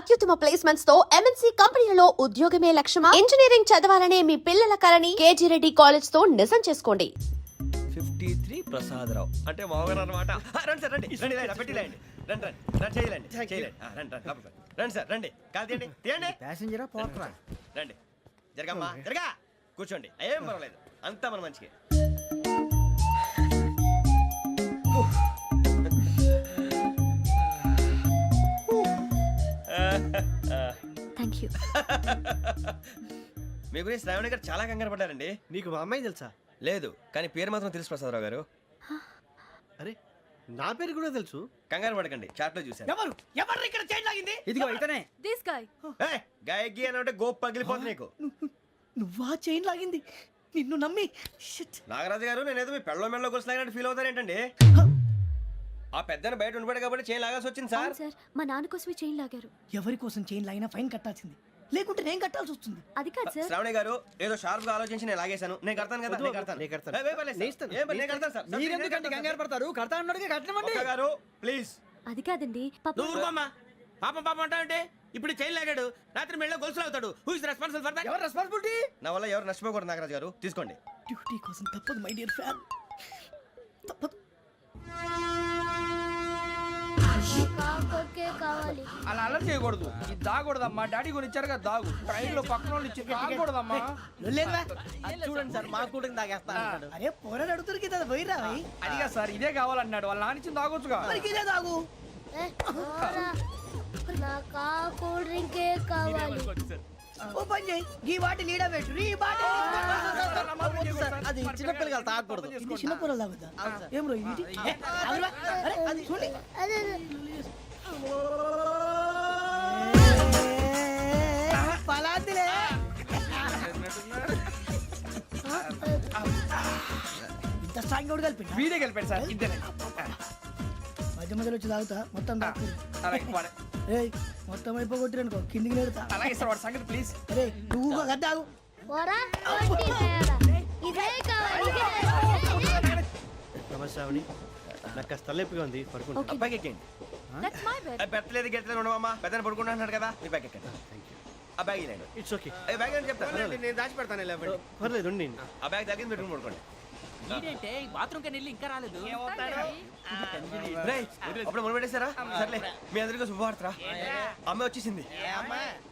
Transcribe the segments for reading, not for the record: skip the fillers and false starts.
అత్యుత్తమ ప్లేస్మెంట్స్ తో ఎంఎన్సీ కంపెనీలలో ఉద్యోగమే లక్ష్యమా? ఇంజనీరింగ్ చదవాలనే మీ పిల్లల కలని కేజీ రెడ్డి కాలేజ్ తో నిజం చేసుకోండి. 53 ప్రసాదరావు అంటే మామగారు అనమాట. రండి సార్ రండి రండి రండి పెట్టిలేండి రండి రండి రండి చేయలేండి చేయలేండి రండి రండి లోపలికి రండి సార్ రండి కాలు తీయండి తీయండి ప్యాసింజరా పోట్రా రండి జరగమ్మా జరగా కూర్చోండి ఏం పర్వాలేదు అంతా మన మంచిగా. థాంక్యూ. మీ గురించి శ్రావణి గారు చాలా కంగారు పడ్డారండి. నీకు మా అమ్మాయి తెలుసా? లేదు కానీ పేరు మాత్రం తెలుసు ప్రసాదరావు గారు. అరే నా పేరు కూడా తెలుసు. కంగారు పడకండి చాట్లో చూశాను. ఎవరు ఎవరు ఇక్కడ చైన్ లాగింది? ఇదిగో ఇతనే. This guy. గాయకి అని అంటే గోప్ పగిలిపోతుంది నీకు. నువ్వా చైన్ లాగింది? నిన్ను నమ్మి షిట్. నాగరాజు గారు నేనేదో మీ పెళ్ళ మెళ్ళ కొలిసిలాగినట్టు ఫీల్ అవుతారేంటండి? ఆ పెద్దని బయట ఉండిపోయాడు కాబట్టి చైన్ లాగాల్సి వచ్చింది సార్. సార్ మా నాన్న కోసమే చైన్ లాగారు. ఎవరి కోసం చైన్ లాగినా ఫైన్ కట్టాల్సింది, లేకుంటే నేను కట్టాల్సి వస్తుంది. అది కాదు సార్. శ్రావణి గారు ఏదో షార్ప్ గా ఆలోచించి నేను లాగేశాను. నేను కడతాను కదా. నేను కడతాను. నేను కడతాను సార్. మీరెందుకంటే కంగారు పడతారు? కడతా అన్నాడుగా కట్టమండి. ఒక్క గారు ప్లీజ్. అది కాదండి పాపం పాపం అంటావంటే ఇప్పుడు చైన్ లాగాడు, రాత్రి మెళ్ళ గొలుసులు అవుతాడు. Who is responsible for that? ఎవరు రెస్పాన్సిబిలిటీ? నా వల్ల ఎవరు నష్టపోకూడదు నాగరాజు గారు, తీసుకోండి. డ్యూటీ కోసం తప్పదు మై డియర్ ఫ్యాన్, తప్పదు. అలా అలర్ట్ చేయకూడదు. ఇది దాగకూడదమ్మా. డాడీ కొని ఇచ్చారు కదా దాగు. ట్రైన్ లో పక్కన వాళ్ళు ఇచ్చి దాగకూడదమ్మా. చూడండి సార్ మా కూడా దాగేస్తా. అరే పోరాడు అడుగుతారు కదా పోయిరా. అదిగా సార్ ఇదే కావాలన్నాడు. వాళ్ళ నానిచ్చింది దాగొచ్చుగా. ఇదే దాగు. ఓ పని చేయి, ఈ బాటి లీడ పెట్టు. ఈ బాటి అది చిన్నపిల్లలు తాగకూడదు. ఇది చిన్నపిల్లలు తాగుతా. ఏం రో ఇది? అరే అది చూడండి. పలాదిలే. ఇంత స్ట్రాంగ్ కూడా కలిపి వీడే కలిపాడు సార్. ఇద్దరే మధ్య మధ్యలో వచ్చి తాగుతా మొత్తం తాగు. ఏయ్ మొత్తం అయిపోగొట్టిరనుకో కిందికి నేడుతా. అలాగే సార్ వాడు సంగతి ప్లీజ్. అరే నువ్వు కద్దాగు. నమస్కారం. నాకు కాస్త తలెప్పిగా ఉంది, పడుకుంటా. అబ్బాయికి ఎక్కండి. That's my bed. పెట్టలేదు గెట్టలేదు ఉండవమ్మా. పెద్దని పడుకుంటున్నాడు కదా, మీ బ్యాగ్ ఎక్కండి. ఆ బ్యాగ్ ఇలాండి. It's okay. బ్యాగ్ అని చెప్తాను నేను దాచి పెడతాను. పర్లేదు ఉండి. ఆ బ్యాగ్ తగ్గింది పెట్టుకుని పడుకోండి. బాత్రూమ్ కి వెళ్ళి ఇంకా రాలేదు. అప్పుడు మొదలు పెట్టేశారా? సర్లే మీ అందరికీ శుభవార్తరా. అమ్మాయి వచ్చేసింది.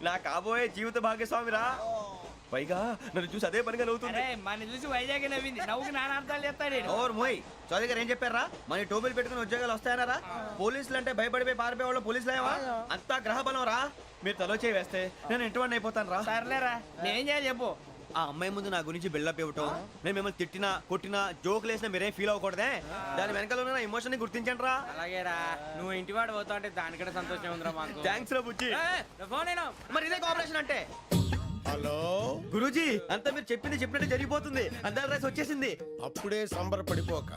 నా కాబోయే జీవిత భాగ్యస్వామిరా. పైగా నన్ను చూసి అదే పనిగా నవ్వుతుంది. మన చూసి వైజాగ్ నవ్వింది. నవ్వుకి నాన్న అర్థాలు చెప్తాడు. ఓర్ మోయ్ చౌదరి గారు ఏం చెప్పారా? మన టోబీలు పెట్టుకుని ఉద్యోగాలు వస్తాయన్నారా? పోలీసులు అంటే భయపడిపోయి పారిపోయే వాళ్ళు పోలీసులు అయ్యావా? అంతా గ్రహ బలం రా. మీరు తలో చేయి వేస్తే నేను ఇంటివాడిని అయిపోతాను రా. సర్లేరా నేనేం చేయాలి చెప్పు. ఆ అమ్మాయి ముందు నా గురించి బిల్డప్ ఇవ్వటం, నేను మిమ్మల్ని తిట్టినా కొట్టినా జోకులు వేసినా మీరేం ఫీల్ అవ్వకూడదే. దాని వెనకాల ఉన్న ఎమోషన్ ని గుర్తించండి రా. అలాగేరా నువ్వు ఇంటివాడు పోతా అంటే దానికంటే సంతోషం ఉందిరా మాకు. థ్యాంక్స్ రా బుజ్జి. ఫోన్ అయినా మరి ఇదే కోఆపరేషన్ అంటే. హలో గురూజీ అంతా మీరు చెప్పింది చెప్పినట్టు జరిగిపోతుంది. అందాల రైస్ వచ్చేసింది. అప్పుడే సంబరపడిపోక.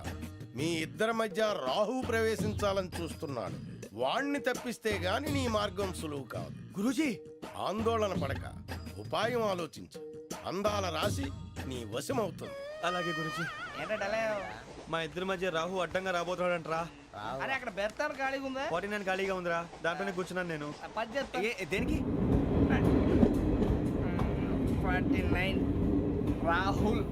మీ ఇద్దరి మధ్య రాహు ప్రవేశించాలని చూస్తున్నాడు. వాణ్ణి తప్పిస్తే గాని నీ మార్గం సులువు కాదు. గురూజీ ఆందోళన పడక, ఉపాయం ఆలోచించు. అందాల రాశి నీ వశమవుతుంది. అలాగే గురూజీ. మా ఇద్దరి మధ్య రాహు అడ్డంగా రాబోతున్నాడంటరా. అరే అక్కడ బెర్తాను ఖాళీగా ఉందా? 49 ఖాళీగా ఉందిరా, దాంట్లోనే కూర్చున్నాను నేను. దేనికి? 49 రాహుల్.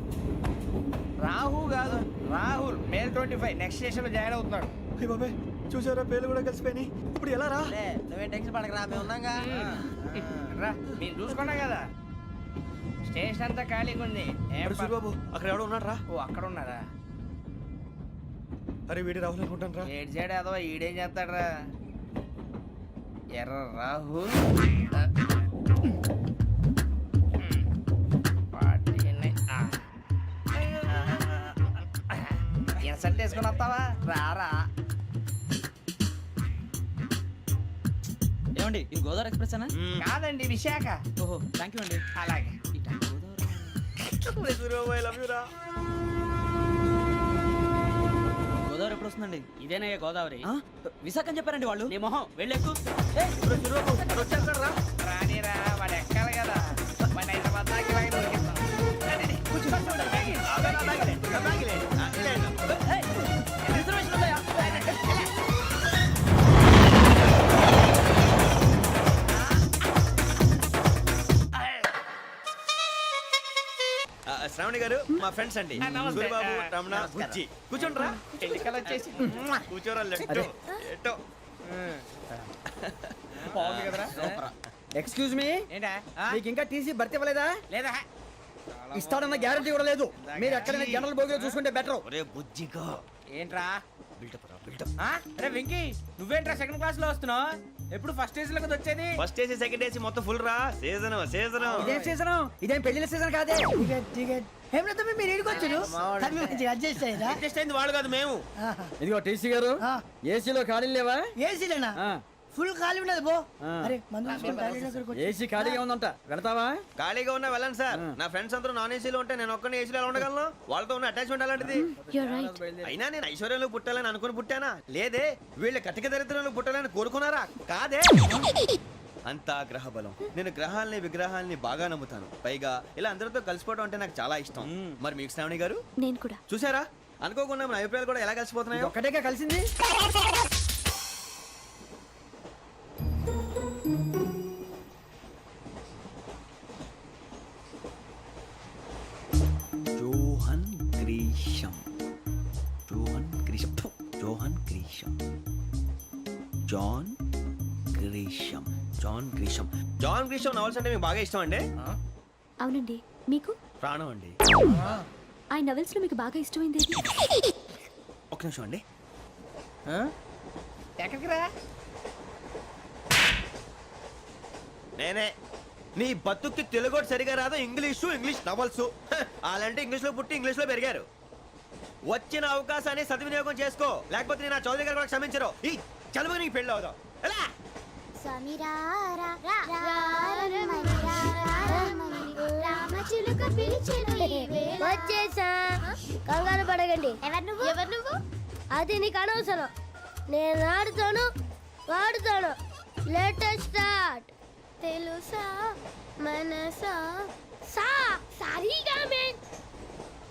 రాహు కాదు రాహుల్. మే 25 నెక్స్ట్ స్టేషన్ లో జాయిన్ అవుతున్నాడు. బాబే చూసారా పేర్లు కూడా కలిసిపోయినాయి. ఇప్పుడు ఎలా రా? నువ్వేం టెన్షన్ పడకరా, మేము ఉన్నాగా. రా మీరు చూసుకున్నా కదా స్టేషన్ అంతా ఖాళీగా ఉంది. బాబు అక్కడ ఎవడో ఉన్నాడు రా. ఓ అక్కడ ఉన్నారా? అరే వీడి రాహుల్ అనుకుంటాను రా. ఏడు సైడ్ అదో ఈడేం చేస్తాడరా? ఎర్ర రాహుల్ ఇన్సల్ట్ వేసుకుని వస్తావా? రారా. ఏమండి ఇది గోదావరి ఎక్స్ప్రెస్ అనా? కాదండి విశాఖ. ఓహో థ్యాంక్ యూ అండి. అలాగే గోదావరి ఎప్పుడు వస్తుందండి? ఇదేనయ్య గోదావరి. విశాఖ అని చెప్పారండి వాళ్ళు. నీ మొహం వెళ్ళెక్కు. రానిరా వాడు ఎక్కాలి కదా. వాడిని హైదరాబాద్ దాకా ఇలాగే దొరికిస్తాం. రిజర్వేషన్ ఉందా? శ్రావణి గారు మా ఫ్రెండ్స్ అండి నమస్తే. సూరిబాబు రమణ బుజ్జి కూర్చోండ్రా ఎన్నికలు వచ్చేసి కూర్చోరా లెట్టో ఎట్టో బాగుంది కదరా ఎక్స్క్యూజ్ మీ ఏంటా మీకు ఇంకా టీసీ భర్తీ ఇవ్వలేదా? లేదా ఇస్తాడన్న గ్యారంటీ కూడా లేదు. మీరు ఎక్కడైనా జనరల్ బోగిలో చూసుకుంటే బెటర్. ఒరే బుజ్జిగా ఏంట్రా బిల్డప్ రా బిల్డప్ అరే వెంకీ నువ్వేంట్రా సెకండ్ క్లాస్ లో వస్తున్నావు ఎప్పుడు ఫస్ట్ ఏజ్ లో కదా వచ్చేది ఫస్ట్ ఏసీ సెకండ్ ఏసీ మొత్తం ఫుల్ రా సీజన్ సీజన్ ఇదేం సీజన్? ఇదేం పెళ్లిన సీజన్ కాదే. ఏమిటో మీరు ఏడుకొచ్చారు అడ్జస్ట్ అయ్యారా? అడ్జస్ట్ అయింది వాళ్ళు కాదు మేము ఇదిగో టీసీ గారు, ఏసీలో ఖాళీ లేవా? ఏసీలేనా ఫుల్ ఖాళీ ఉన్నది బో. అరే మందు తీసుకొని టాయిలెట్ దగ్గరకు వచ్చి- ఏసీ ఖాళీగా ఉందంట, వెళతావా? ఖాళీగా ఉన్నా వెళ్ళండి సార్ నా ఫ్రెండ్స్ అందరూ నాన్ ఏసీలో ఉంటే నేను ఒక్కనే ఏసీలో ఎలా ఉండగలను వాళ్ళతో ఉన్న అటాచ్మెంట్ అలాంటిది You're right. అయినా నేను ఐశ్వర్యంలో పుట్టాలని అనుకుని పుట్టానా లేదే వీళ్ళ కటిక దరిద్రంలో పుట్టాలని కోరుకున్నారా కాదే అంతా గ్రహ బలం నేను గ్రహాలని విగ్రహాలని బాగా నమ్ముతాను పైగా ఇలా అందరితో కలిసిపోవడం అంటే నాకు చాలా ఇష్టం మరి మీకు శ్రావణి గారు నేను కూడా. చూసారా అనుకోకుండా మన అభిప్రాయాలు కూడా ఎలా కలిసిపోతున్నాయో ఒక్కటేగా కలిసింది. జోహన్ గ్రీషం జోహన్ గ్రీషం ఫు, John Grisham John Grisham John Grisham John Grisham novels అంటే మీకు బాగా ఇష్టం అండి అవునండి. మీకు? ప్రాణం అండి ఆ నవెల్స్ లో మీకు బాగా ఇష్టమైంది ఏది? ఒక నిమిషం అండి ఎక్కడికి రా నేనే నీ బతుక్కి తెలుగు సరిగా రాదు ఇంగ్లీష్ నవల్స్ అలాంటి ఇంగ్లీష్ లో పుట్టి ఇంగ్లీష్ లో పెరిగారు వచ్చిన అవకాశాన్ని సద్వినియోగం చేసుకో లేకపోతే నేను నా చౌదరి గారు కూడా క్షమించరు ఈ చదువు నీకు పెళ్ళి అవుదాం ఎలా వచ్చేసా కంగారు పడగండి. ఎవరు నువ్వు? అది నీకు అనవసరం. నేను ఆడుతాను వాడుతాను. Latest start. తెలుసా మనసా సా సారీగా మే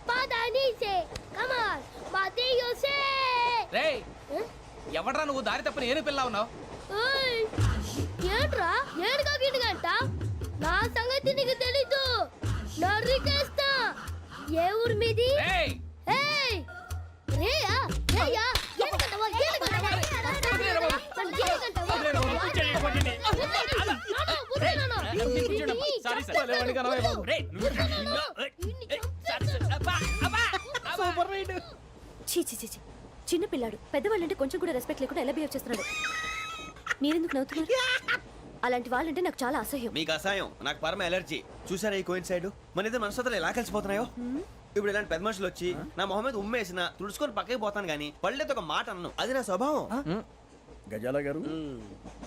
పదని సే కమాన్ మాదేయో సే. రేయ్ ఎవడ్రా నువ్వు దారి తప్పని ఏను పిల్ల ఉన్నావు ఓయ్ ఏంట్రా ఏడుగా గిడుగంట? నా సంగతి నీకు తెలీదు. నరికేస్తా. ఏ ఊరు మీది? రేయ్ ఏయ్ రేయా రేయా ఏడుగంటవా ఏడుగంటవా చీ చీ చీ చీ. చిన్న పిల్లాడు పెద్దవాళ్ళంటే కొంచెం కూడా రెస్పెక్ట్ లేకుండా ఎలా బిహేవ్ చేస్తున్నాడు. మీరెందుకు నవ్వుతున్నారు? అలాంటి వాళ్ళంటే నాకు చాలా అసహ్యం. మీకు అసహాయం నాకు పరమ ఎలర్జీ చూసారా ఈ కోయిన్ సైడ్ మన ఇద్దరు మనసులు ఎలా కలిసిపోతున్నాయో ఇప్పుడు ఇలాంటి పెద్ద మనుషులు వచ్చి నా మొహం మీద ఉమ్మేసిన తుడుచుకొని పక్కకి పోతాను కానీ పళ్ళేతో ఒక మాట అన్ను అది నా స్వభావం గజాల గారు,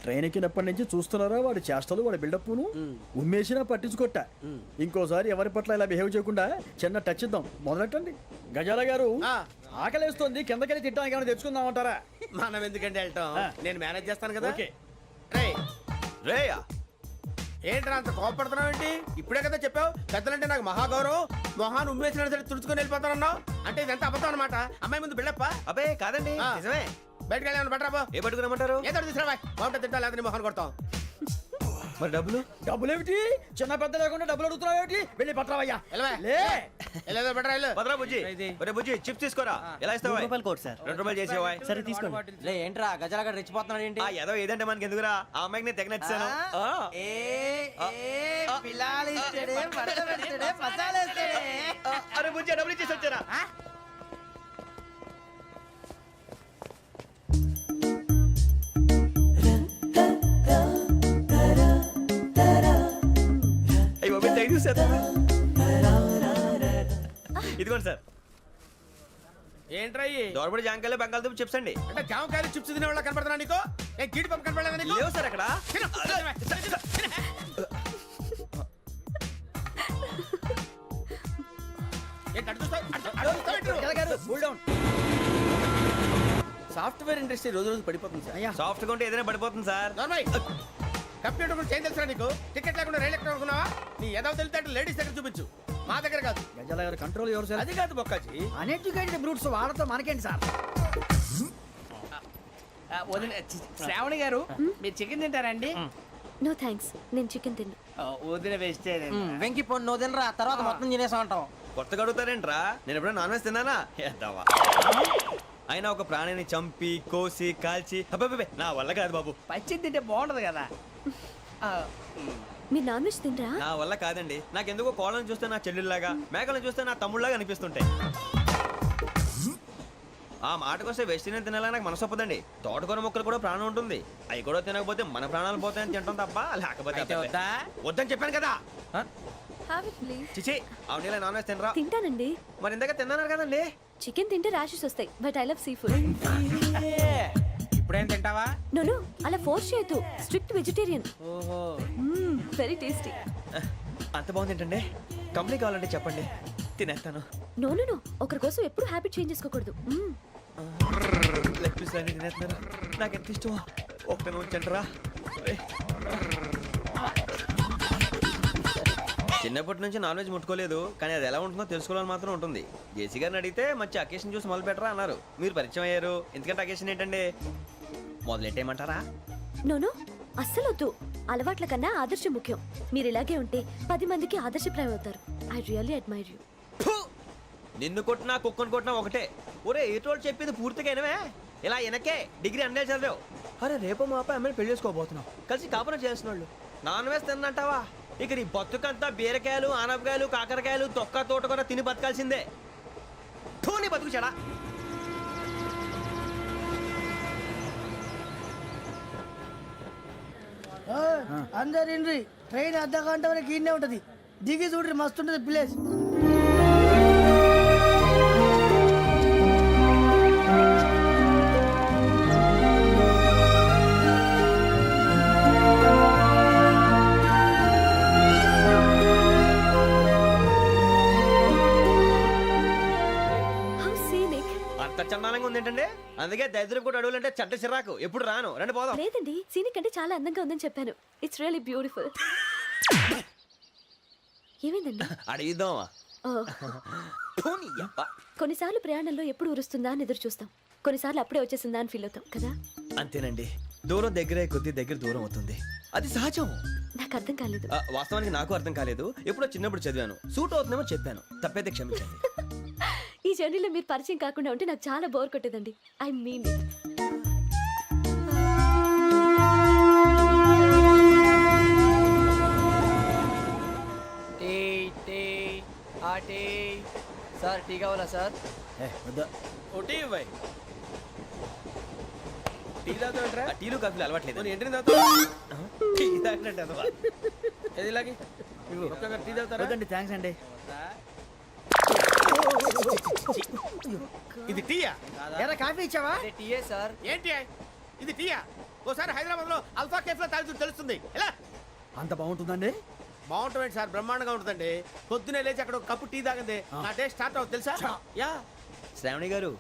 ట్రైన్ ఎక్కినప్పటి నుంచి చూస్తున్నారా వాడి చేష్టలు, వాడి బిల్డప్ను? ఉమ్మేసినా పట్టించుకోట. ఇంకోసారి ఎవరి పట్ల ఇలా బిహేవ్ చేయకుండా చిన్న టచ్ ఇద్దాం. మొదలెట్టండి. గజాల గారు, ఆకలేస్తుంది, కిందకెళ్ళి తిట్టడానికి ఏమైనా తెచ్చుకుందామంటారా? మనం ఎందుకంటే వెళ్తాం నేను మేనేజ్ చేస్తాను కదా ఓకే. రేయా ఏంట్రా అంత కోపడుతున్నావు ఏంటి? ఇప్పుడే కదా చెప్పావు పెద్దలంటే నాకు మహాగౌరవం, మొహాన్ని ఉమ్మేసిన సరే తుడుచుకొని వెళ్ళిపోతానన్నావు. అంటే ఇదంతా అబద్ధం అనమాట. అమ్మాయి ముందు బిల్డప్ప. అబ్బే కాదండి ఆ. నిజమే బయటకు వెళ్ళాను బట్రాబో. ఏ పట్టుకురమ్మంటారు ఏదో తీసుకురా బాగుంటుంది తింటా లేదా మొహాన్ని కొడతాం. మరి డబ్బులు డబ్బులేమిటి? చిన్న పెద్ద లేకుండా డబ్బులు అడుగుతున్నావు ఏమిటి? వెళ్ళి పట్టరావయ్యా. వెళ్ళవా? లే. వెళ్ళేదో బట్రా వెళ్ళు. భద్రా బుజ్జి ఒరే బుజ్జి చిప్స్ తీసుకోరా ఎలా ఇస్తావా రూపాయలు కోట్ సార్. 2 రూపాయలు చేసేవా సరే తీసుకోండి. లే ఏంట్రా గజాలగడ రెచ్చిపోతున్నాడు ఏంటి? ఆ ఏదో ఏదంటే మనకి ఎందుకురా ఆ అమ్మాయికి నేను తెగ నచ్చాను అరే బుజ్జి డబ్బులు ఇచ్చేసి వచ్చారా ఇదిగోండి సార్ ఏంట్రా ఇయి? దోరబడి జాంకాయలు బంగాళదుంప చిప్స్ అండి అంటే జామకాయలు చిప్స్ తినే వాళ్ళ కనపడుతున్నా నీకు? ఏ గీడి పంపు కనపడలేదా నీకు? లేవు సార్ అక్కడ తిను, తిను, తిను. ఏంటి అటు చూస్తావు? అటు చూస్తావు ఏంటి? గజాల గారు, cool down. సాఫ్ట్వేర్ ఇండస్ట్రీ రోజు రోజు పడిపోతుంది సార్. అయ్యా, సాఫ్ట్ గా ఉంటే ఏదైనా పడిపోతుంది సార్ నార్మల్. కంప్యూటర్ గురించి ఏం తెలుసా నీకు? టికెట్ లేకుండా రైలు ఎక్కడ అనుకున్నావా? నీ ఏదో తెలితే లేడీస్ దగ్గర చూపించు, మా దగ్గర కాదు. గజాల గారు కంట్రోల్ ఎవరు సార్? అది కాదు బొక్కాజీ. అన్ఎడ్యుకేటెడ్ బ్రూట్స్ వాళ్ళతో మనకేంటి సార్? శ్రావణి గారు మీరు చికెన్ తింటారండి? నో థ్యాంక్స్, నేను చికెన్ తిన్నా. వదిన వెజిటేరియన్. వెంకి పొన్ను నువ్వు తినరా, తర్వాత మొత్తం తినేసా ఉంటాం. కొత్తగా అడుగుతారేంట్రా? నేను ఎప్పుడైనా నాన్ వెజ్ తిన్నానా? ఎద్దావా. అయినా ఒక ప్రాణిని చంపి కోసి కాల్చి అబ్బబ్బబ్బే, నా వల్ల కాదు బాబు. పచ్చి తింటే బాగుంటది కదా. మీరు నాన్ వెజ్ తినరా? నా వల్ల కాదండి. నాకెందుకో కోళ్ళని చూస్తే నా చెల్లెళ్ళలాగా, మేకలను చూస్తే నా తమ్ముళ్ళలాగా అనిపిస్తుంటాయి. ఆ మాటకొస్తే వెస్టిరియన్ తినాలని నాకు మనసు ఒప్పదండి. తోటకూర మొక్కలు కూడా ప్రాణం ఉంటుంది. అవి కూడా తినకపోతే మన ప్రాణాలు పోతాయని తింటాం తప్ప, లేకపోతే అయితే అబ్బబ్బే. వద్దా? వద్దని చెప్పాను కదా. Have it please. చిచి, అవునీ నాన్ వెజ్ తినరా? తింటానండి. మరి ఇందాక తిన్నాను కదండి. చికెన్ తింటే ర్యాషెస్ వస్తాయి, but I love seafood. ఇప్పుడేం తింటావా? నో అలా ఫోర్స్ చేయొద్దు. Strict vegetarian. ఓహో. Very tasty. అంత బాగుంది ఏంటండి? కంప్లీట్ కావాలంటే చెప్పండి, తినేస్తాను. నో ఒకరి కోసం ఎప్పుడు హ్యాబిట్ చేంజ్ చేసుకోకూడదు. లెగ్ పీస్ అన్ని తినేస్తున్నారు. నాకు ఎంత ఇష్టమో. ఒక్క ఉంచండిరా. చిన్నప్పటి నుంచి నాన్ వెజ్ ముట్టుకోలేదు, కానీ అది ఎలా ఉంటుందో తెలుసుకోవాలని మాత్రం ఉంటుంది. జేసీ గారిని అడిగితే మంచి అకేషన్ చూసి మొదలు పెట్టరా అన్నారు. మీరు పరిచయం అయ్యారు, ఎందుకంటే అకేషన్ ఏంటండి? మొదలెట్టేయమంటారా? నో అస్సలు వద్దు. అలవాట్ల కన్నా ఆదర్శం ముఖ్యం. మీరు ఇలాగే ఉంటే 10 మందికి ఆదర్శప్రాయం అవుతారు. I really admire you. నిన్ను కొట్టినా కుక్కను కొట్టినా ఒకటే. ఒరే ఏటోళ్ళు చెప్పింది పూర్తిగా వినవే. ఇలా వెనకే డిగ్రీ అన్నే చదివావు. అరే రేపు మా అబ్బాయి అమ్మని పెళ్లి చేసుకోబోతున్నావు, కలిసి కాపురం చేస్తున్నాళ్ళు. Non veg తిన్నంటావా? ఇక నీ బతుకంతా బీరకాయలు, ఆనపకాయలు, కాకరకాయలు, తొక్క తోట కూడా తిని బతకాల్సిందే. నీ బతుకు చెడా. అందరు ఇండ్రి, ట్రైన్ అర్ధ గంట వరకు ఇన్నే ఉంటది. దిగి చూడ్రి, మస్తు ఉంటది ప్లేస్. How scenic. అంత చందానంగా ఉంది ఏంటంటే, అందుకే దరిద్రం కూడా అడవులంటే చెడ్డ చిరాకు. ఎప్పుడు రాను, రండి పోదాం. లేదండి, సీనిక్ అంటే చాలా అందంగా ఉందని చెప్పాను. It's really beautiful. ఏమైందండి? అడిగిద్దామా? కొన్నిసార్లు ప్రయాణంలో ఎప్పుడు ఉరుస్తుందా అని ఎదురు చూస్తాం, కొన్నిసార్లు అప్పుడే వచ్చేసిందా అని ఫీల్ అవుతాం కదా. అంతేనండి, దూరం దగ్గరే కొద్ది దగ్గర దూరం అవుతుంది. అది సహజం. నాకు అర్థం కాలేదు. వాస్తవానికి నాకు అర్థం కాలేదు. ఎప్పుడో చిన్నప్పుడు చదివాను, సూట్ అవుతుందేమో చెప్పాను. తప్పైతే క్షమించండి. ఈ జర్నీలో మీరు పరిచయం కాకుండా ఉంటే నాకు చాలా బోర్ కొట్టేదండి. I mean it. Sir tea కావాలా సార్? ఒకటి ఇవ్వాలి. టీ తాగుతాంట్రా? టీలు కాఫీలు అలవాట్లేదు. ఏంటి తాగుతా? టీ తాగినట్టు అదవా. ఏది ఇలాగే ఒక్కొక్కరు టీ తాగుతారా? థ్యాంక్స్ అండి. ఇది టీయా? ఎరా కాఫీ ఇచ్చావా? టీయే సార్. ఏంటి ఇది టీయా? ఓసారి హైదరాబాద్ లో అల్ఫా కేఫ్ లో తాగుతూ తెలుస్తుంది. ఎలా అంత బాగుంటుందండి? బాగుంటుంది సార్, బ్రహ్మాండంగా ఉంటుందండి. పొద్దునే లేచి అక్కడ ఒక కప్పు టీ తాగింది నా డే స్టార్ట్ అవుతుంది తెలుసా? యా. శ్రావణి గారు,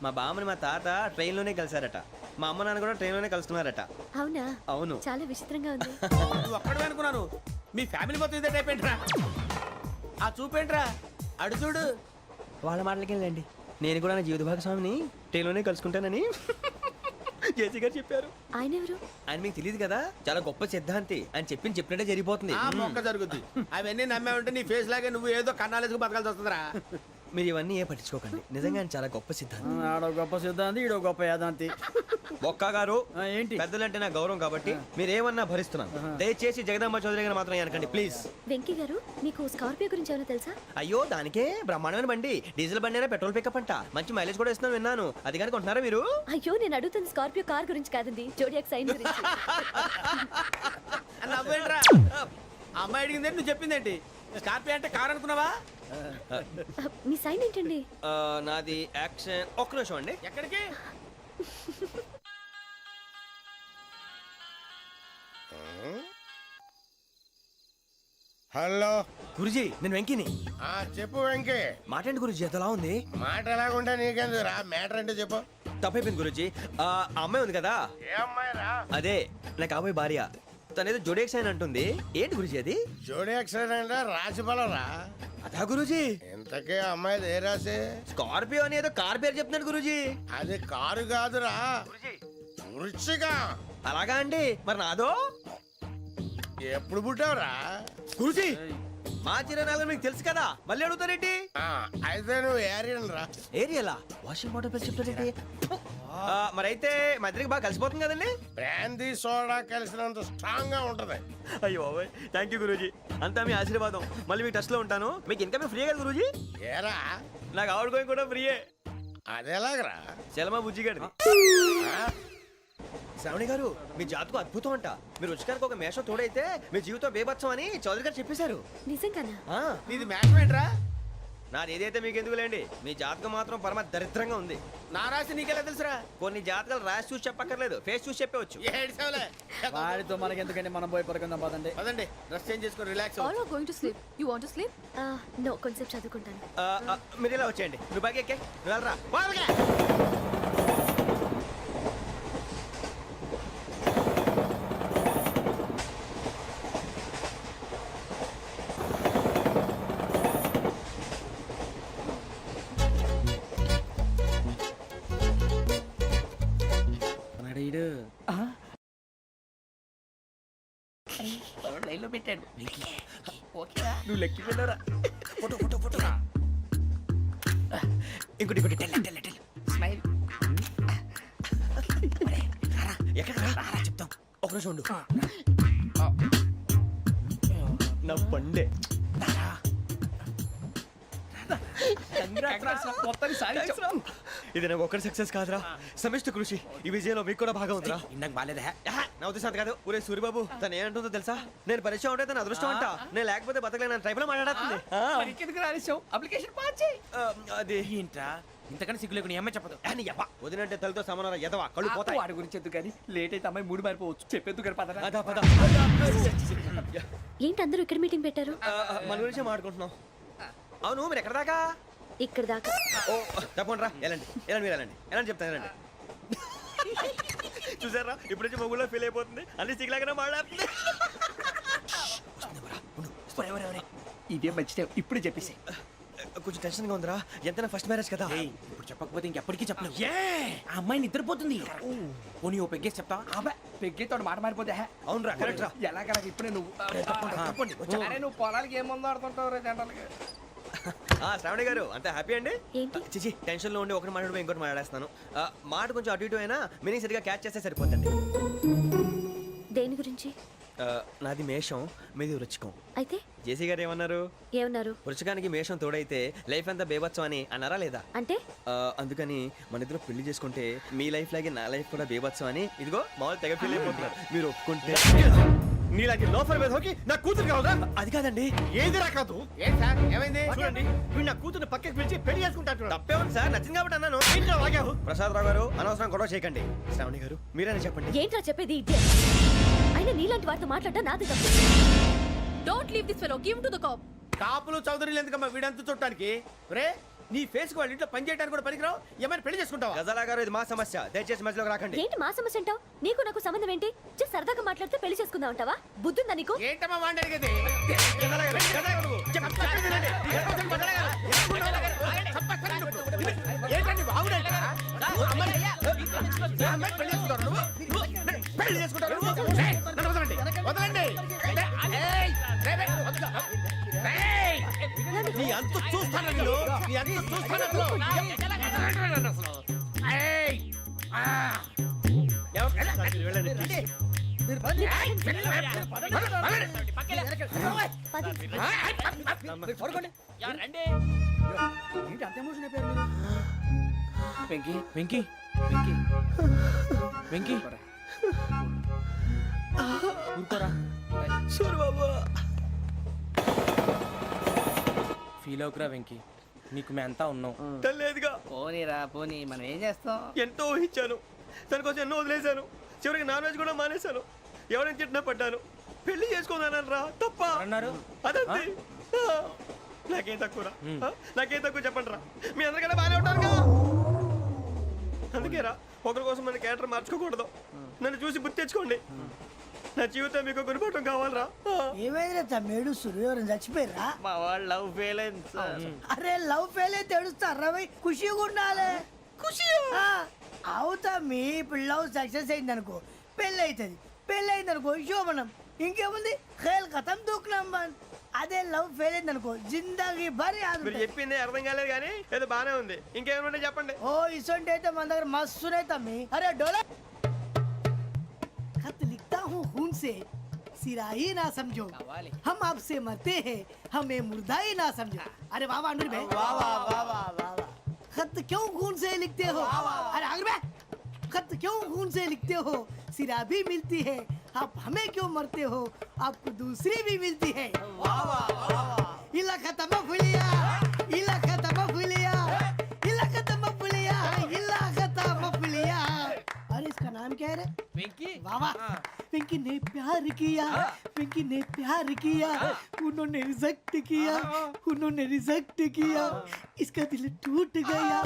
మా బామ్మని మా తాత ట్రైన్ లోనే కలిసారట. మా అమ్మ నాన్న కూడా ట్రైన్ లోనే కలుస్తున్నారట. అవునా? అవును. చాలా విచిత్రంగా ఉంది. నువ్వు ఒక్కడే అనుకున్నాను, మీ ఫ్యామిలీ మొత్తం ఇదే టైప్ ఏంట్రా? ఆ చూపేంట్రా, అడు చూడు. వాళ్ళ మాటలకి వెళ్ళండి. నేను కూడా నా జీవిత భాగస్వామిని ట్రైన్ లోనే కలుసుకుంటానని జేసీ గారు చెప్పారు. ఆయన ఎవరు? ఆయన మీకు తెలియదు కదా, చాలా గొప్ప సిద్ధాంతి. ఆయన చెప్పినట్టే జరిగిపోతుంది. ఆ మొక్క జరుగుద్ది. అవన్నీ నమ్మే ఉంటే నీ ఫేస్ లాగే నువ్వు ఏదో కన్నాలేసుకు బతకాల్సి వస్తుందిరా. మీరు ఇవన్నీ ఏ పట్టించుకోకండి. నిజంగా ఆయన చాలా గొప్ప సిద్ధాంతి. ఆడో గొప్ప సిద్ధాంతి, ఈడో గొప్ప యాదాంతి. బొక్క గారు, ఏంటి? పెద్దలంటే నా గౌరవం కాబట్టి మీరు ఏమన్నా భరిస్తున్నాను. దయచేసి జగదాంబ చౌదరి గారు మాత్రం అనకండి ప్లీజ్. వెంకీ గారు, మీకు స్కార్పియో గురించి ఏమైనా తెలుసా? అయ్యో దానికే బ్రహ్మాండమైన బండి. డీజిల్ బండి అయినా పెట్రోల్ పికప్ అంట. మంచి మైలేజ్ కూడా ఇస్తున్నాను విన్నాను. అది కానీ కొంటున్నారా మీరు? అయ్యో, నేను అడుగుతుంది స్కార్పియో కార్ గురించి కాదండి, జోడియాక్ సైన్ గురించి. నవ్వేంట్రా? అమ్మాయి అడిగిందేంటి, నువ్వు చెప్పిందేంటి? స్కార్పియో అంటే కార్ అనుకున్నావా? మీ సైన్ ఏంటండి? నాది యాక్షన్. ఒక్క నిమిషం అండి. ఎక్కడికి? హలో గురుజీ, నేను వెంకిని. చెప్పు వెంకీ. మాటండి గురుజీ, ఎంతలా ఉంది? మాట ఎలాగుంటా నీకెందుకు రా, మ్యాటర్ అంటే చెప్పు. తప్పైపోయింది గురుజీ. ఆ అమ్మాయి ఉంది కదా, ఏ అమ్మాయి రా? అదే నా కాబోయే భార్య. తనేదో జోడేక్స్ అని అంటుంది. ఏంటి గురుజీ అది? జోడి యాక్సిడెంట్ రాసి బలరా? అదా గురుజీ. ఇంతకే అమ్మాయి ఏ రాసి? స్కార్పియో అని ఏదో కార్ పేరు చెప్తున్నాడు గురుజీ. అది కారు కాదురా, వృచ్చిక. అలాగా అండి, మరి నాదో? ఎప్పుడు పుట్టావురా గురుజీ మా చిరనాలు మీకు తెలుసు కదా మళ్ళీ అడుగుతారేంటి ఆ, అయితే నువ్వు ఏరియన్ రా ఏరియలా వాషింగ్ వాటర్ పేరు చెప్తారేంటి మరైతే మా ఇద్దరికి బాగా కలిసిపోతుంది కదండి బ్రాందీ సోడా కలిసినంత స్ట్రాంగ్ గా ఉంటది అయ్యో థ్యాంక్ యూ గురూజీ అంతా మీ ఆశీర్వాదం మళ్ళీ మీ టచ్ లో ఉంటాను మీకు ఇంకా ఫ్రీ కదా గురూజీ ఏరా నాకు ఆవిడ గోయింగ్ కూడా ఫ్రీయే అదేలాగరా చలమా బుజ్జి గారి శ్రావణి గారు మీ జాతకు అద్భుతం అంట మీరు రుచికారికి ఒక మేషం తోడైతే మీ జీవితం బేబత్సం అని చౌదరి గారు చెప్పేశారు నిజంగానా? నీది మేషం ఏంట్రా నాది ఏదైతే మీకు ఎందుకులేండి మీ జాతకం మాత్రం పరమ దరిద్రంగా ఉంది నా రాశి నీకెలా తెలుసురా కొన్ని జాతకాలు రాసి చూసి చెప్పక్కర్లేదు ఫేస్ చూసి చెప్పవచ్చు ఏడ్చావులే వాడితో మనకి ఎందుకంటే మనం పోయి పడుకుందాం పదండి. పదండి డ్రెస్ చేంజ్ చేసుకొని relax All are going to sleep. You want to sleep? No, కొంచెం చదువుకుంటాను. మీరు ఇలా వచ్చేయండి నువ్వు బాగా ఎక్కే నువ్వు వెళ్ళరా బాగా లైన్లో పెట్టాడు ఓకేరా నువ్వు లెక్కి వెళ్ళరా ఫోటో ఫోటో ఫోటో ఇంకోటి ఇంకోటి టెల్ టెల్ టెల్ స్మైల్ ఎక్కడ రారా చెప్తాం ఒక రోజు ఉండు నా పండే మొత్తాన్ని సాధించాం. ఇది నాకు ఒక్కరి సక్సెస్ కాదురా సమిష్టి కృషి ఈ విజయంలో మీకు కూడా భాగం ఉందిరా ఇందాక బాగాలేదా నా ఉద్దేశం కాదు ఊరే సూర్యబాబు తను ఏమంటుందో తెలుసా నేను పరిచయం ఉంటే తన అదృష్టం అంట నేను లేకపోతే బతకలేను టైప్ లో మాట్లాడుతుంది ఎందుకు రాలేసావు అప్లికేషన్ పాస్ చేయి అది ఏంట్రా ఇంతకన్నా సిగ్గు లేకుండా ఏమై చెప్పదు అని యవ్వ వదినంటే తలతో సమానం ఎదవా కళ్ళు పోతాయి వాడి గురించి ఎందుకు కానీ లేట్ అయితే అమ్మాయి మూడు మారిపోవచ్చు చెప్పేందుకు కానీ పదరా అదా పద ఏంటి అందరూ ఇక్కడ మీటింగ్ పెట్టారు? మన గురించి మాట్లాడుకుంటున్నాం అవును మీరు ఎక్కడ దాకా ఇక్కడ దాకా. ఓ తప్పకుండా రా వెళ్ళండి వెళ్ళండి మీరు వెళ్ళండి వెళ్ళండి చెప్తాను వెళ్ళండి చూసారా ఇప్పుడు నుంచి మొగుల్లో ఫీల్ అయిపోతుంది అన్ని సిగ్లాగానే మాట్లాడుతుంది ఇదే మంచి టైం ఇప్పుడు చెప్పేసి కొంచెం టెన్షన్ గా ఉందిరా ఎంతైనా ఫస్ట్ మ్యారేజ్ కదా ఇప్పుడు చెప్పకపోతే ఇంకెప్పటికీ చెప్పలేవు ఆ అమ్మాయి నిద్రపోతుంది పోనీ ఓ పెగ్గేసి చెప్తావా అబ్బాయి పెగ్గేతో మాట మారిపోతే అవునురా కరెక్ట్ రా ఎలాగలా ఇప్పుడే నువ్వు తప్పండి అరే నువ్వు పొలాలకి ఏం ముందు ఆడుతుంటావు రే జనరల్గా శ్రావణి గారు అంత హ్యాపీ అండి ఏంటి? చిచి టెన్షన్ లో ఉండి ఒకటి మాట్లాడి ఇంకోటి మాట్లాడేస్తున్నాను మాట కొంచెం అటు ఇటు అయినా మీనింగ్ సరిగా క్యాచ్ చేస్తే సరిపోతుంది దేని గురించి? నాది మేషం మీది వృచ్చికం అయితే జేసీ గారు ఏమన్నారు ఏమన్నారు? వృచ్చికానికి మేషం తోడైతే లైఫ్ అంతా బేబత్సం అని అన్నారా లేదా అంటే అందుకని మన ఇద్దరు పెళ్లి చేసుకుంటే మీ లైఫ్ లాగే నా లైఫ్ కూడా బేబత్సం అని ఇదిగో మామూలు తెగ ఫీల్ అయిపోతున్నారు మీరు ఒప్పుకుంటే నీలాంటి లోఫర్ మీద హోకి నా కూతురు కావదా అది కాదండి ఏది రాకాదు ఏం సార్ ఏమైంది చూడండి వీడు నా కూతురు పక్కకి పిలిచి పెళ్లి చేసుకుంటాడు తప్పే ఉంది సార్ నచ్చింది కాబట్టి అన్నాను ఏంటో వాగావు ప్రసాద్ రావు గారు అనవసరం గొడవ చేయకండి శ్రావణి గారు మీరైనా చెప్పండి ఏంట్రా చెప్పేది? ఇదే అయినా నీలాంటి వారితో మాట్లాడటం నాది తప్పు. Don't leave this fellow, give to the cop. కాపులు చౌదరులు ఎందుకమ్మా వీడంతా చూడటానికి రే నీ ఫేస్ వాళ్ళ ఇంట్లో పని చేయడానికి కూడా పనికిరావు ఏమైనా పెళ్లి చేసుకుంటావా గజాలా గారు ఇది మా సమస్య దయచేసి మధ్యలోకి రాకండి ఏంటి మా సమస్య అంటావు? నీకు నాకు సంబంధం ఏంటి? జస్ట్ సరదాగా మాట్లాడితే పెళ్లి చేసుకుందాం అంటావా? బుద్ధుందా నీకు? ఏంటమ్మా వాడిని అడిగేది గజాలా గారు, గజాలా గారు నువ్వు. చెప్పండి వినండి. గజాలా గారు, ఏంటండి బాగుండండి పెళ్లి చేసుకుంటారు నువ్వు పెళ్లి చేసుకుంటారు నువ్వు నన్ను వదలండి వదలండి నీ అంత చూస్తాను వీళ్ళు. నీ అంత చూస్తాను అసలు. వెళ్ళండి పది. ఏంటి అంత ఎమోషన్ అయిపోయారు మీరు? వెంకీ వెంకీ వెంకీ వెంకీ ఊరుకోరా సూర్యబాబు ఫీల్ అవుకురా వెంకీ నీకు మేమంతా ఉన్నాం తెలియదుగా పోనీరా పోనీ మనం ఏం చేస్తాం ఎంతో ఊహించాను తన కోసం ఎన్నో వదిలేశాను చివరికి నాన్ వెజ్ కూడా మానేశాను ఎవరైనా తిట్టినా పడ్డాను పెళ్లి చేసుకుందానని రా తప్ప అన్నారు అదంతే నాకేం తక్కువరా నాకేం తక్కువ చెప్పండి రా మీ అందరికన్నా బాగానే ఉంటారు కదా అందుకే రా ఒకరి కోసం మన క్యారెక్టర్ మార్చుకోకూడదు నన్ను చూసి గుర్తు తెచ్చుకోండి నా జీవితం మీకు గురిపటం కావాలరా ఏమైందిరా తమ్మేడు సూర్యవరం చచ్చిపోయిరా? మా వాళ్ళు లవ్ ఫెయిల్ అయింది సార్ అరే లవ్ ఫెయిల్ అయితే ఏడుస్తారా భయ్? ఖుషిగా ఉండాలి. ఖుషి అవుతా మీ ఇప్పుడు లవ్ సక్సెస్ అయింది అనుకో పెళ్ళి అవుతుంది. పెళ్ళి అయింది అనుకో శోభనం. ఇంకేముంది ఖేల్ ఖతం దూకునాం బన్ అదే లవ్ ఫెయిల్ అయింది అనుకో జిందాగీ భారీ మీరు చెప్పింది అర్థం కాలేదు కానీ ఏదో బానే ఉంది ఇంకేమైనా చెప్పండి ఓ ఇసొంటి అయితే మన దగ్గర మస్తునే తమ్మి అరే డోలా खत लिखता हूँ खून से सिरा ही ना समझो हम आपसे मरते हैं हमें मुर्दा ही ना समझो अरे वाह वाह अनुर भाई वाह वाह वाह वाह वाह खत क्यों खून से लिखते हो अरे अनुर भाई खत क्यों खून से लिखते हो सिरा भी मिलती है आप हमें क्यों मरते हो आपको दूसरी भी मिलती है वाह वाह वाह इला खत्म फुलिया इला खत्म फुलिया इला खत्म फुलिया इला खत्म फुलिया अरे इसका नाम क्या है रे వెంకీ वाह वाह पिंकी ने प्यार किया पिंकी ने प्यार किया उन्होंने रिजेक्ट किया उन्होंने रिजेक्ट किया इसका दिल टूट गया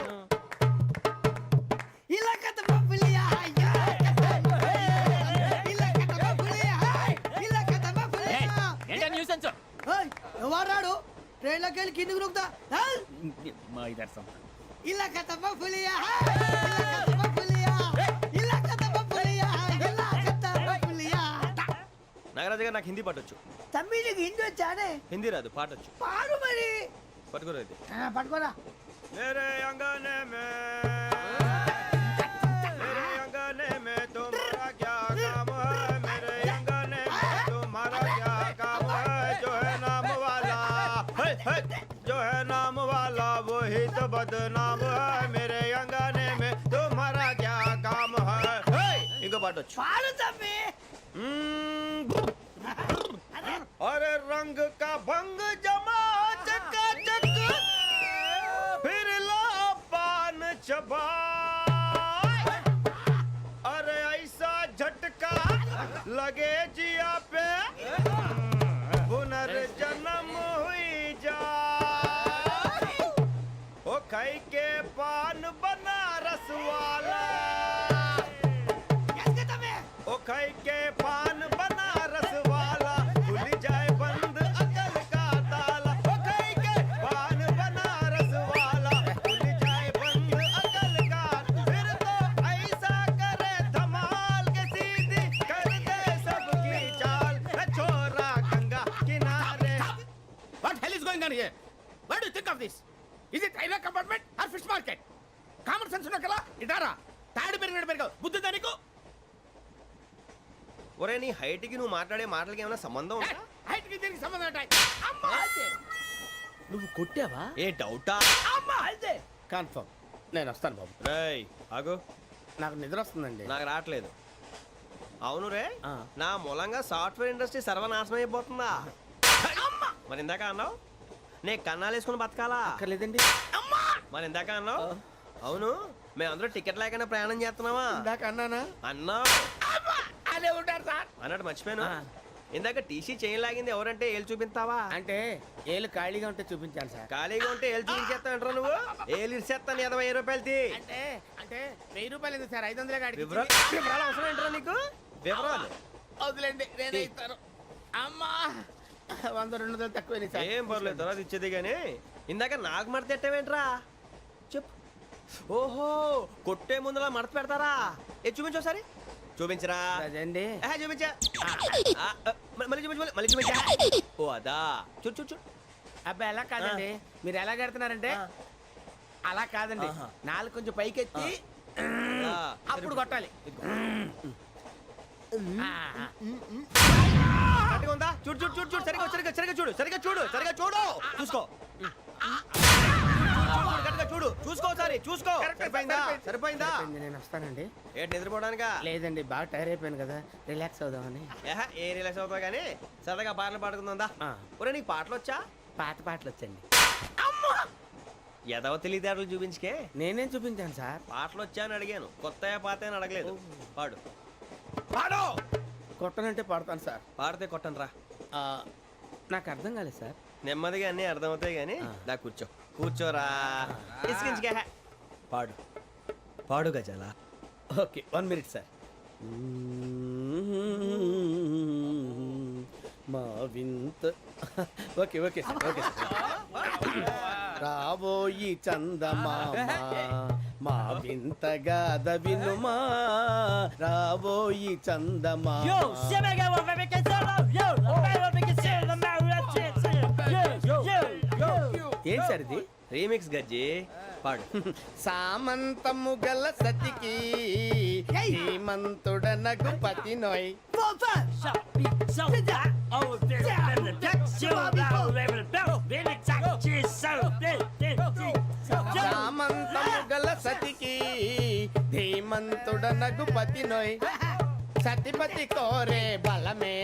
इलाका तो बबलिया इलाका तो बबलिया इलाका तो बबलिया ఏంటా న్యూసెన్స్ ओए ఎవరాడు ట్రైన్ లోకి వెళ్ళి కిందికి నొక్కుతా మా ఇదర్సం ఇలాకా तो बबलिया इलाका तो बबलिया इलाका तो बबलिया इलाका तो बबलिया నాగరాజు గారు నాకు హిందీ పాటొచ్చు తమ్మి నీకు హిందీ వచ్చానే హిందీ రాదు పాటొచ్చు పాడు మరి పట్టుకోలేదు పట్టుకోరా मेरे अंगने में मेरे अंगने में तुम्हारा क्या काम है मेरे अंगने में तुम्हारा क्या काम है जो है नाम वाला है, जो है नाम वाला वही तो बदनाम है मेरे अंगने में तुम्हारा क्या काम है इनको पाटो పాడు తమ్మి अरे रंग का भंग जमा चकाचक फिर ला पान चबा अरे ऐसा झटका लगे जिया पे पुनर्जन्म हुई जा ओ खाई के पान बनारस वाला ओ खाई के पान बनारस वाला खुल जाए बंद अकल का ताला ओ खाई के पान बनारस वाला खुल जाए बंद अकल का फिर तो ऐसा करे धमाल के सीधी कर दे सबकी चाल छोरा गंगा किनारे what hell is going on here what do you think of this is it railway compartment or fish market common sense ఉన్న కదా ఇటారా తాడి పెరిగినట్టు పెరగవు బుద్ధి దానికి ఒరే నీ హైట్ కి నువ్వు మాట్లాడే మాటలకి ఏమైనా సంబంధం ఉందా హైట్ కి దీనికి సంబంధం ఉంటాయి అమ్మా అదే నువ్వు కొట్టావా ఏ డౌటా అమ్మా అదే కన్ఫర్మ్ నేను వస్తాను బాబు రేయ్ ఆగు నాకు నిద్ర వస్తుందండి నాకు రావట్లేదు అవును రే ఆ. నా మూలంగా సాఫ్ట్వేర్ ఇండస్ట్రీ సర్వనాశనం అయిపోతుందా మరి ఇందాక అన్నావు నే కన్నాలు వేసుకుని బతకాలా అక్కర్లేదండి మరి ఇందాక అన్నావు అవును మేమందరూ టికెట్ లేకుండా ప్రయాణం చేస్తున్నావా ఇందాక అన్నానా అన్నావు అదే ఉంటారు సార్ అన్నట్టు మర్చిపోయాను ఆ. ఇందాక టీసీ చేయి లాగింది ఎవరంటే ఏళ్ళు చూపిస్తావా అంటే ఏళ్ళు ఖాళీగా ఉంటే చూపించాను సార్ ఖాళీగా ఉంటే ఏళ్ళు చూపించేస్తానంటారా నువ్వు ఏళ్ళు ఇచ్చేస్తాను 20 రూపాయలది అంటే అంటే 1000 రూపాయలు ఎందుకు సార్ 500 కాడికి వివరాలు అవసరం ఏంటరా నీకు వివరాలు వదిలేండి నేనే ఇస్తాను అమ్మా 100-200 తక్కువ సార్ ఏం పర్లేదు తర్వాత ఇచ్చేది కానీ ఇందాక నాకు మడత ఎట్టవేంట్రా చెప్పు ఓహో కొట్టే ముందులా మడత పెడతారా ఏ చూపించు ఒకసారి చూపించరా అదండి చూపించా మళ్ళీ చూపించు మళ్ళీ చూపించా ఓ అదా చూడు చూడు చూడు అబ్బాయి ఎలా కాదండి మీరు ఎలా కడుతున్నారంటే అలా కాదండి నాలుగు కొంచెం పైకెత్తి అప్పుడు కొట్టాలి కరెక్ట్గా ఉందా చూడు చూడు చూడు చూడు సరిగా సరిగా సరిగా చూడు సరిగా చూడు సరిగా చూడు చూసుకో కరెక్ట్గా చూడు చూసుకో ఒకసారి చూసుకో సరిపోయిందా సరిపోయిందా అయిపోయింది, నేను వస్తానండి ఏంటి నిద్రపోవడానికా లేదండి బాగా టైర్ అయిపోయాను కదా రిలాక్స్ అవుదామని ఏ రిలాక్స్ అవుతావు కానీ సరదాగా పాటలు పాడుకుందా ఆ. ఒరే నీకు పాటలు వచ్చా పాత పాటలు వచ్చండి ఎదవ తెలివితేటలు చూపించుకే నేనేం చూపించాను సార్ పాటలు వచ్చా అని అడిగాను కొత్త పాత అని అడగలేదు పాడు పాడు కొట్టనంటే పాడతాను సార్ పాడితే కొట్టను రా ఆ, నాకు అర్థం కాలేదు సార్ నెమ్మదిగా అన్నీ అర్థమవుతాయి కానీ దా కూర్చో కూర్చోరా ఇసుకించుకే పాడు పాడు గజాల ఓకే 1 మినిట్ సార్ మా వింత okay okay sir okay sir రాబోయి చందమామ మా వింతగా వినుమా రాబోయి చందమా ఏం సార్ ఇది రీమిక్స్ గజ్జి పాడు. సామంతము గల సతికి హేమంతుడనగు పతి నోయ్ సామంతము గల సతికి ధీమంతుడనగు పతి నోయ్ సతిపతి కోరే బలమే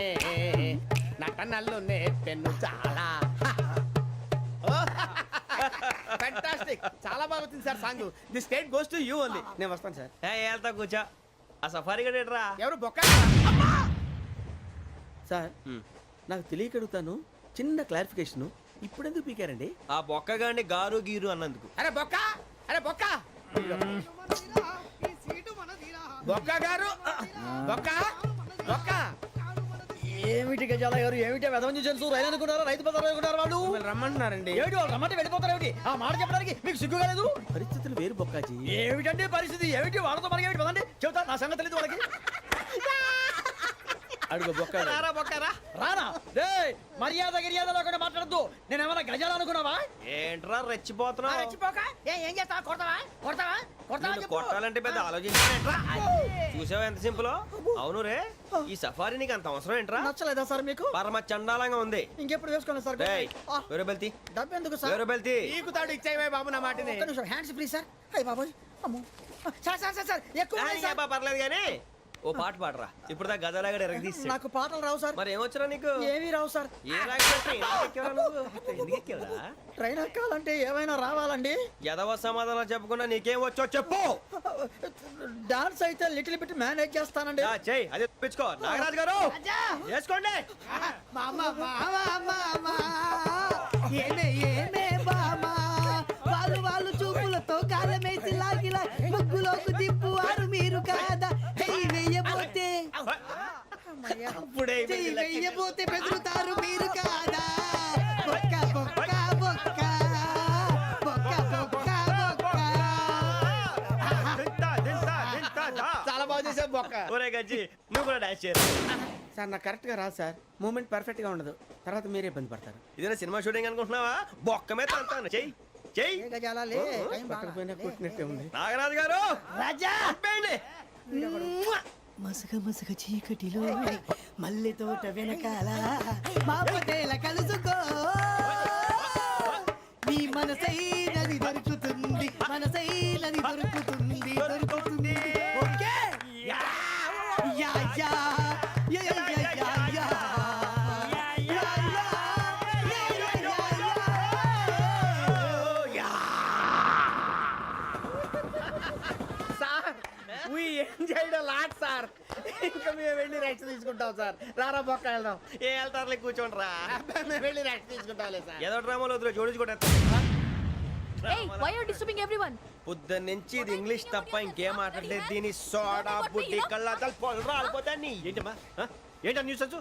నటనలు నేర్పెను చాలా ఫ్యాంటాస్టిక్ చాలా బాగా వచ్చింది sir song the state goes to you only నేను వస్తాను సార్ వెళ్తా కూర్చో. ఆ సఫారీ గడేట్రా. ఎవరు బొక్క సార్ నాకు తెలియక అడుగుతాను చిన్న క్లారిఫికేషన్ ఇప్పుడు ఎందుకు పీకారండి ఆ బొక్కగాండి గారు గీరు అన్నందుకు. అరే బొక్క అరే బొక్క బొక్క గారు బొక్క బొక్క ఏమిటి గజాల గారు ఏమిటి వెదవం చూసాను రైలు అనుకున్నారా రైతు బజార్ అనుకున్నారు వాళ్ళు మిమ్మల్ని రమ్మంటున్నారండి ఏమిటి వాళ్ళు రమ్మంటే వెళ్ళిపోతారు ఏమిటి ఆ మాట చెప్పడానికి మీకు సిగ్గు కాలేదు పరిస్థితులు వేరు బొక్కాజీ ఏమిటండి పరిస్థితి ఏమిటి వాళ్ళతో మనకి ఏమిటి పదండి చెబుతా నా సంగతి తెలియదు వాళ్ళకి అడుగు బొక్క రారా బొక్కరా. రానా రే మర్యాద గిర్యాద లేకుండా మాట్లాడద్దు నేను ఏమైనా గజాలు అనుకున్నావా ఏంట్రా రెచ్చిపోతున్నావు? ఏం చేస్తా కొడతావా కొడతావా నిన్ను కొట్టాలంటే పెద్ద ఆలోచించానేంట్రా. చూసావా ఎంత సింపుల్. అవును రే ఈ సఫారీ నీకు అంత అవసరం ఏంట్రా? నచ్చలేదా సార్ మీకు పరమ చండాలంగా ఉంది. ఇంకెప్పుడు వేసుకోండి సార్ డేయ్, వేరే బెల్తి డబ్బు ఎందుకు సార్ వేరే బెల్తి. నీకు తాడు ఇచ్చాయి బాబు నా మాటని ఒక్క నిమిషం హ్యాండ్స్ ఫ్రీ సార్ అయ్యి బాబోయ్ అమ్మో సార్ సార్ సార్ సార్ ఎక్కువ ఉన్నాయి సార్. పర్లేదు కానీ ఓ పాట పాడరా. ఇప్పుడు దా గదలాగడ ఎరగదీసి. నాకు పాటలు రావు సార్ మరి ఏమొచ్చరా నీకు? ఏమీ రావు సార్ ఏ రాకపోతే ఎందుకు ఎక్కావురా? ట్రైన్ ఎక్కాలంటే ఏమైనా రావాలండి ఎదవ సమాధానం చెప్పకుండా నీకేం వచ్చో చెప్పు. డాన్స్ అయితే లిటిల్ బిట్ మేనేజ్ చేస్తానండి చెయ్యి అదే తెప్పించుకో. నాగరాజు గారు చేసుకోండి. మామా మామా మామా ఏమే ఏమే బామా వాళ్ళు చూపులతో కాలమేసి లాగిలా ముగ్గులోకి తిప్పువారు మీరు కాదా చెయ్యి వెయ్యబోతే అప్పుడే చెయ్యి వెయ్యబోతే బెదురుతారు మీరు కాదా బొక్క బొక్క బొక్క బొక్క బొక్క బొక్క చాలా బాగా చేసావు బొక్క ఒరే గజ్జి నువ్వు కూడా డాన్స్ చేయరు. సార్ నాకు కరెక్ట్ గా రాదు సార్ మూమెంట్ పర్ఫెక్ట్ గా ఉండదు తర్వాత మీరే ఇబ్బంది పడతారు ఇదేనా సినిమా షూటింగ్ అనుకుంటున్నావా? బొక్క మీద అంటాను. చెయ్యి చెయ్యి. పక్కన పోయినా కొట్టినట్టే ఉంది నాగరాజు గారు రాజా చెప్పండి. మసగ మసగ చీకటిలో మల్లె తోట వెనకాల మా పటేల కలుసుకో నీ మనసైనది దొరుకుతుంది మనసైనది దొరుకుతుంది దొరుకుతుంది okay yeah yeah yeah yeah yeah yeah yeah sir we enjoyed a lot sir ఇంకా మేము వెళ్ళి రెస్ట్ తీసుకుంటాం సార్ రారా బొక్క వెళ్దాం ఏ వెళ్తారులే కూర్చోండి రా. మేము వెళ్ళి రెస్ట్ తీసుకుంటాంలే సార్ ఏదో డ్రామాలో వద్దులే జోడించుకుంటా. Hey, why are you disturbing everyone? పొద్దున్న నుంచి ఇది ఇంగ్లీష్ తప్ప ఇంకేం మాట్లాడలేదు. దీని సోడా బుడ్డి కళ్ళ పొలు రాలిపోతా నీ. ఏంటమ్మా ఏంటా న్యూస్ వచ్చు?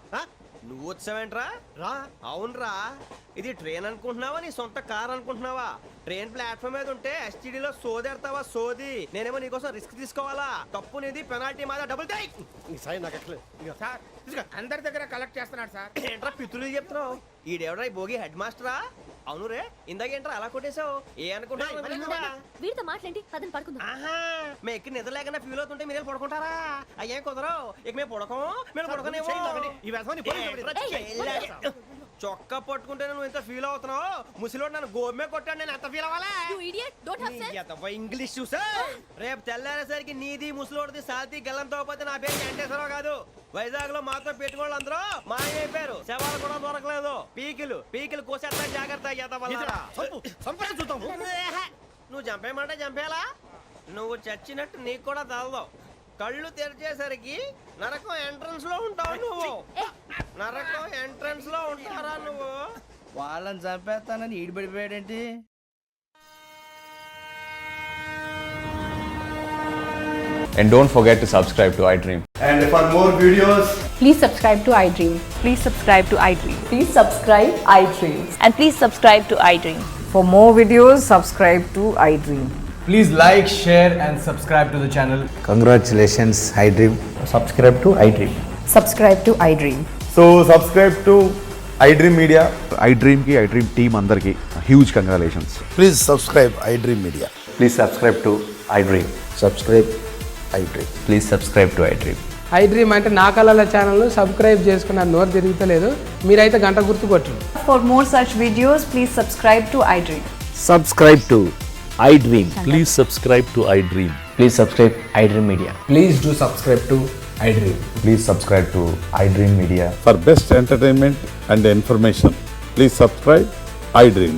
నువ్వు వచ్చావేంట్రా? రా. అవునరా ఇది ట్రైన్ అనుకుంటున్నావా నీ సొంత కార్ అనుకుంటున్నావా? ట్రైన్ ప్లాట్ఫామ్ మీద ఉంటే ఎస్టీడీలో సోదేడతావా సోది. నేనేమో నీకోసం రిస్క్ తీసుకోవాలా? తప్పు నీది పెనాల్టీ మాదా డబుల్ టై. సాయి నాకు ఎట్లేదు సార్ అందరి దగ్గర కలెక్ట్ చేస్తున్నాడు సార్ ఏంట్రా పితులు చెప్తున్నావు? ఈడెవడ్రా ఈ భోగి హెడ్ మాస్టరా? అవును రే ఇందాకేంట్రా అలా కొట్టేశావు? ఏ అనుకుంటున్నా? వీరితో మాట్లాడి పదని పడుకుందాం. ఆహా మేము ఎక్కి నిద్ర లేకుండా ఫీల్ అవుతుంటే మీరేం పడుకుంటారా? అయ్యేం కుదరవు. ఇక మేము పడకం మేము పడుకునేమో. చొక్కా పట్టుకుంటే నువ్వు ఎంత ఫీల్ అవుతున్నావు? ముసలివాడు నన్ను గోమే కొట్టాడు నేను ఎంత ఫీల్ అవ్వాలా? You idiot, don't have sense. English చూసా రేపు తెల్లారేసరికి నీది ముసలివాడిది సాతి గల్లంతో పోతే నా పేరు వెంకటేశ్వరరావు కాదు. వైజాగ్ లో మాతో పెట్టుకోళ్ళు అందరూ మాయమైపోయారు. శవాలు కూడా దొరకలేదు. పీకిలు కోసేస్తా జాగ్రత్త. నువ్వు చంపేయమంటే చంపేలా? నువ్వు చచ్చినట్టు నీకు కూడా తగదు. కళ్ళు తెరిచేసరికి నరకం ఎంట్రన్స్ లో ఉంటావు నువ్వు. నరకం ఎంట్రన్స్ లో ఉంటారా నువ్వు? వాళ్ళని చంపేస్తానని ఈడిపడిపోయాడేంటి? And don't forget to subscribe to iDream. And for more videos, please subscribe to iDream. Please subscribe to iDream. Please subscribe iDream. And please subscribe to iDream. For more videos, subscribe to iDream. Please like, share and subscribe to the channel. Congratulations, iDream. Subscribe to iDream. Subscribe to iDream. So subscribe to iDream Media. iDream ki iDream team andarki huge congratulations. Please subscribe iDream Media. Please subscribe to iDream. Subscribe iDream. Please subscribe to iDream. iDream అంటే నా కళల ఛానల్ను subscribe చేసుకున్న నోరు తిరుగుతలేదు. మీరైతే గంట గుర్తు కొట్టు. For more such videos, please subscribe to iDream. Subscribe to iDream. Please subscribe to iDream. Please subscribe iDream Media. Please do subscribe to iDream. Please subscribe to iDream Media. For best entertainment and information please subscribe iDream.